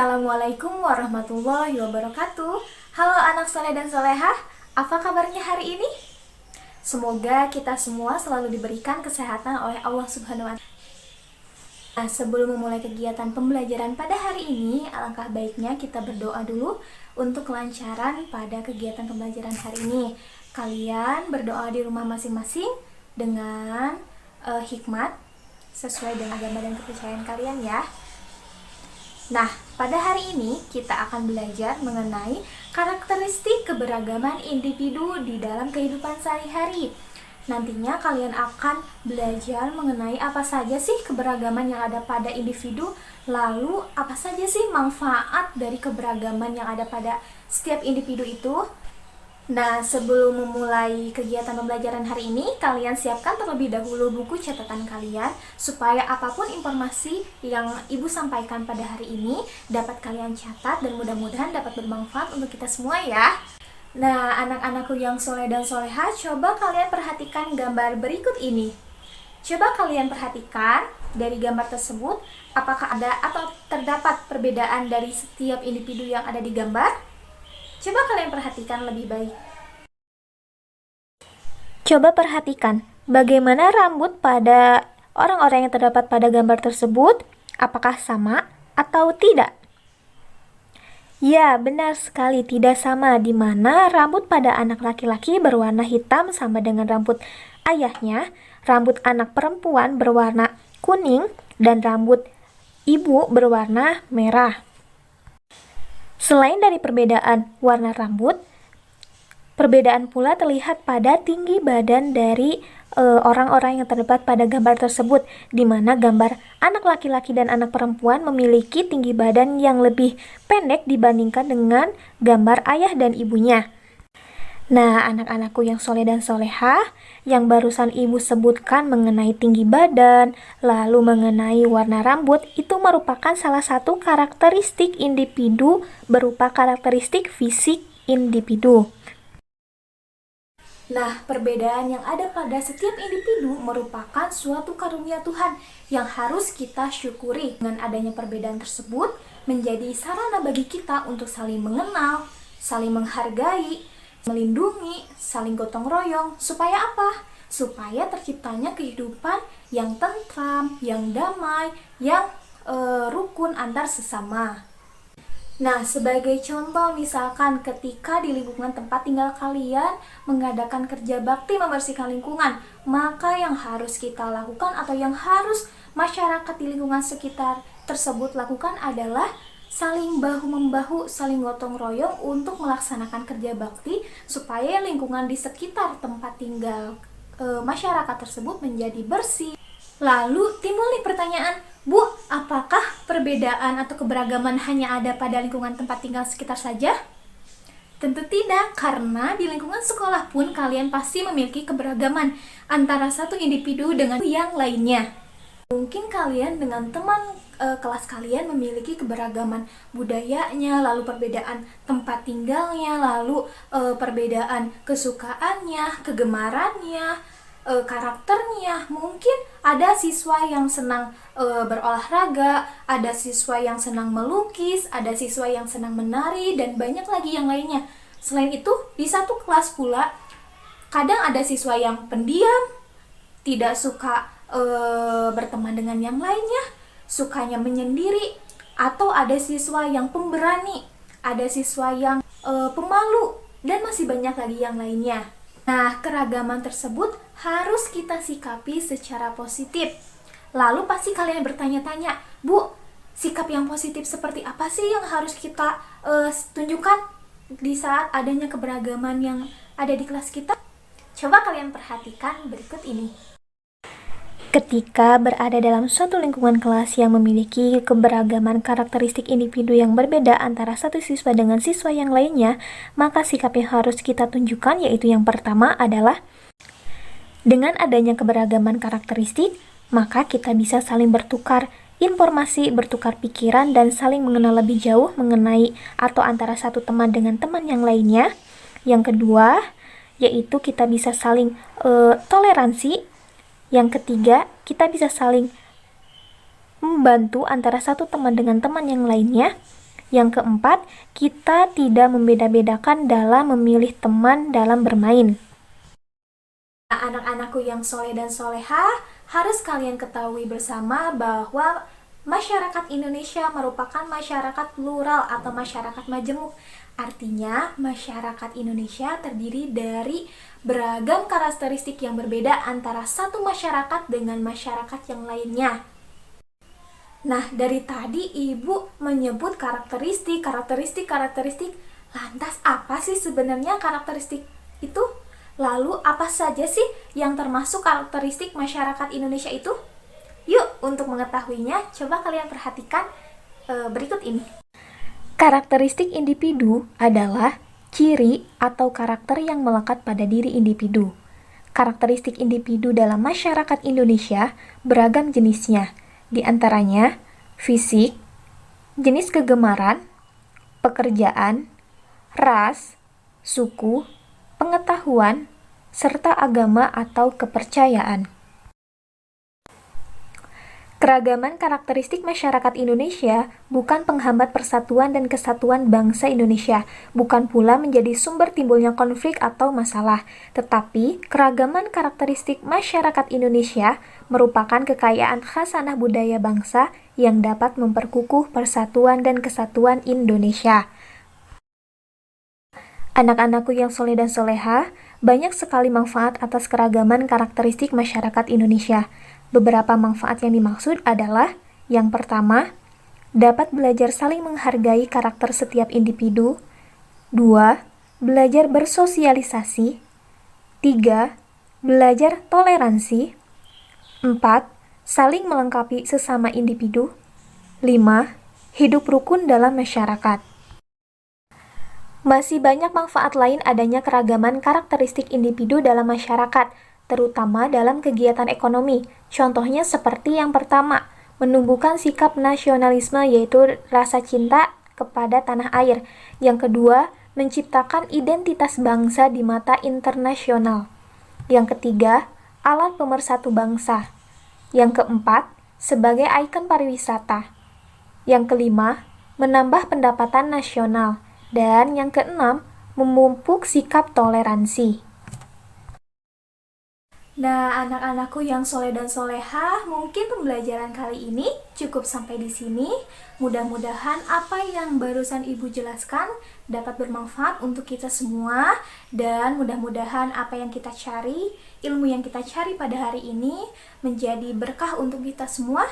Assalamualaikum warahmatullahi wabarakatuh. Halo anak soleh dan solehah, apa kabarnya hari ini? Semoga kita semua selalu diberikan kesehatan oleh Allah Subhanahu wa Ta'ala. Nah, sebelum memulai kegiatan pembelajaran pada hari ini, alangkah baiknya kita berdoa dulu untuk kelancaran pada kegiatan pembelajaran hari ini. Kalian berdoa di rumah masing-masing dengan hikmat sesuai dengan agama dan kepercayaan kalian ya. Nah, pada hari ini kita akan belajar mengenai karakteristik keberagaman individu di dalam kehidupan sehari-hari. Nantinya kalian akan belajar mengenai apa saja sih keberagaman yang ada pada individu, lalu apa saja sih manfaat dari keberagaman yang ada pada setiap individu itu. Nah, sebelum memulai kegiatan pembelajaran hari ini, kalian siapkan terlebih dahulu buku catatan kalian supaya apapun informasi yang Ibu sampaikan pada hari ini dapat kalian catat dan mudah-mudahan dapat bermanfaat untuk kita semua ya. Nah, anak-anakku yang soleh dan soleha, coba kalian perhatikan gambar berikut ini. Coba kalian perhatikan dari gambar tersebut, apakah ada atau terdapat perbedaan dari setiap individu yang ada di gambar? Coba kalian perhatikan lebih baik. Coba perhatikan bagaimana rambut pada orang-orang yang terdapat pada gambar tersebut, apakah sama atau tidak? Ya, benar sekali tidak sama, di mana rambut pada anak laki-laki berwarna hitam sama dengan rambut ayahnya, rambut anak perempuan berwarna kuning, dan rambut ibu berwarna merah. Selain dari perbedaan warna rambut, perbedaan pula terlihat pada tinggi badan dari orang-orang yang terdapat pada gambar tersebut, di mana gambar anak laki-laki dan anak perempuan memiliki tinggi badan yang lebih pendek dibandingkan dengan gambar ayah dan ibunya. Nah, anak-anakku yang soleh dan solehah, yang barusan Ibu sebutkan mengenai tinggi badan, lalu mengenai warna rambut, itu merupakan salah satu karakteristik individu berupa karakteristik fisik individu. Nah, perbedaan yang ada pada setiap individu merupakan suatu karunia Tuhan yang harus kita syukuri. Dengan adanya perbedaan tersebut, menjadi sarana bagi kita untuk saling mengenal, saling menghargai, melindungi, saling gotong royong. Supaya apa? Supaya terciptanya kehidupan yang tentram, yang damai, yang rukun antar sesama. Nah, sebagai contoh misalkan ketika di lingkungan tempat tinggal kalian mengadakan kerja bakti membersihkan lingkungan, maka yang harus kita lakukan atau yang harus masyarakat di lingkungan sekitar tersebut lakukan adalah saling bahu-membahu, saling gotong royong untuk melaksanakan kerja bakti supaya lingkungan di sekitar tempat tinggal masyarakat tersebut menjadi bersih. Lalu timbul nih pertanyaan, Bu, apakah perbedaan atau keberagaman hanya ada pada lingkungan tempat tinggal sekitar saja? Tentu tidak, karena di lingkungan sekolah pun kalian pasti memiliki keberagaman antara satu individu dengan yang lainnya. Mungkin kalian dengan teman kelas kalian memiliki keberagaman budayanya, lalu perbedaan tempat tinggalnya, lalu perbedaan kesukaannya, kegemarannya, karakternya. Mungkin ada siswa yang senang berolahraga, ada siswa yang senang melukis, ada siswa yang senang menari, dan banyak lagi yang lainnya. Selain itu, di satu kelas pula kadang ada siswa yang pendiam, tidak suka berteman dengan yang lainnya, sukanya menyendiri, atau ada siswa yang pemberani, ada siswa yang pemalu, dan masih banyak lagi yang lainnya. Nah, keragaman tersebut harus kita sikapi secara positif. Lalu pasti kalian bertanya-tanya, Bu, sikap yang positif seperti apa sih yang harus kita tunjukkan di saat adanya keberagaman yang ada di kelas kita? Coba kalian perhatikan berikut ini. Ketika berada dalam suatu lingkungan kelas yang memiliki keberagaman karakteristik individu yang berbeda antara satu siswa dengan siswa yang lainnya, maka sikap yang harus kita tunjukkan yaitu yang pertama adalah dengan adanya keberagaman karakteristik, maka kita bisa saling bertukar informasi, bertukar pikiran, dan saling mengenal lebih jauh mengenai atau antara satu teman dengan teman yang lainnya. Yang kedua, yaitu kita bisa saling toleransi. Yang ketiga, kita bisa saling membantu antara satu teman dengan teman yang lainnya. Yang keempat, kita tidak membeda-bedakan dalam memilih teman dalam bermain. Anak-anakku yang soleh dan soleha, harus kalian ketahui bersama bahwa masyarakat Indonesia merupakan masyarakat plural atau masyarakat majemuk. Artinya, masyarakat Indonesia terdiri dari beragam karakteristik yang berbeda antara satu masyarakat dengan masyarakat yang lainnya. Nah, dari tadi Ibu menyebut karakteristik. Lantas apa sih sebenarnya karakteristik itu? Lalu apa saja sih yang termasuk karakteristik masyarakat Indonesia itu? Yuk, untuk mengetahuinya, coba kalian perhatikan berikut ini. Karakteristik individu adalah ciri atau karakter yang melekat pada diri individu. Karakteristik individu dalam masyarakat Indonesia beragam jenisnya, di antaranya fisik, jenis kegemaran, pekerjaan, ras, suku, pengetahuan, serta agama atau kepercayaan. Keragaman karakteristik masyarakat Indonesia bukan penghambat persatuan dan kesatuan bangsa Indonesia, bukan pula menjadi sumber timbulnya konflik atau masalah, tetapi keragaman karakteristik masyarakat Indonesia merupakan kekayaan khasanah budaya bangsa yang dapat memperkukuh persatuan dan kesatuan Indonesia. Anak-anakku yang soleh dan soleha, banyak sekali manfaat atas keragaman karakteristik masyarakat Indonesia. Beberapa manfaat yang dimaksud adalah, yang pertama, dapat belajar saling menghargai karakter setiap individu. 2. Belajar bersosialisasi. 3. Belajar toleransi. 4. Saling melengkapi sesama individu. 5. Hidup rukun dalam masyarakat. Masih banyak manfaat lain adanya keragaman karakteristik individu dalam masyarakat, terutama dalam kegiatan ekonomi. Contohnya seperti yang pertama, menumbuhkan sikap nasionalisme yaitu rasa cinta kepada tanah air. Yang kedua, menciptakan identitas bangsa di mata internasional. Yang ketiga, alat pemersatu bangsa. Yang keempat, sebagai ikon pariwisata. Yang kelima, menambah pendapatan nasional. Dan yang keenam, memupuk sikap toleransi. Nah, anak-anakku yang soleh dan soleha, mungkin pembelajaran kali ini cukup sampai di sini. Mudah-mudahan apa yang barusan Ibu jelaskan dapat bermanfaat untuk kita semua. Dan mudah-mudahan apa yang kita cari, ilmu yang kita cari pada hari ini menjadi berkah untuk kita semua.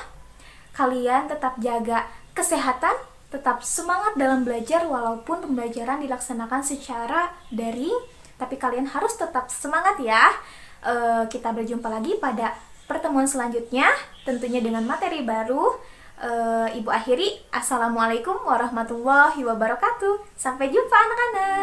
Kalian tetap jaga kesehatan, tetap semangat dalam belajar walaupun pembelajaran dilaksanakan secara daring, tapi kalian harus tetap semangat ya. Kita berjumpa lagi pada pertemuan selanjutnya, tentunya dengan materi baru. Ibu akhiri, Assalamualaikum warahmatullahi wabarakatuh. Sampai jumpa anak-anak.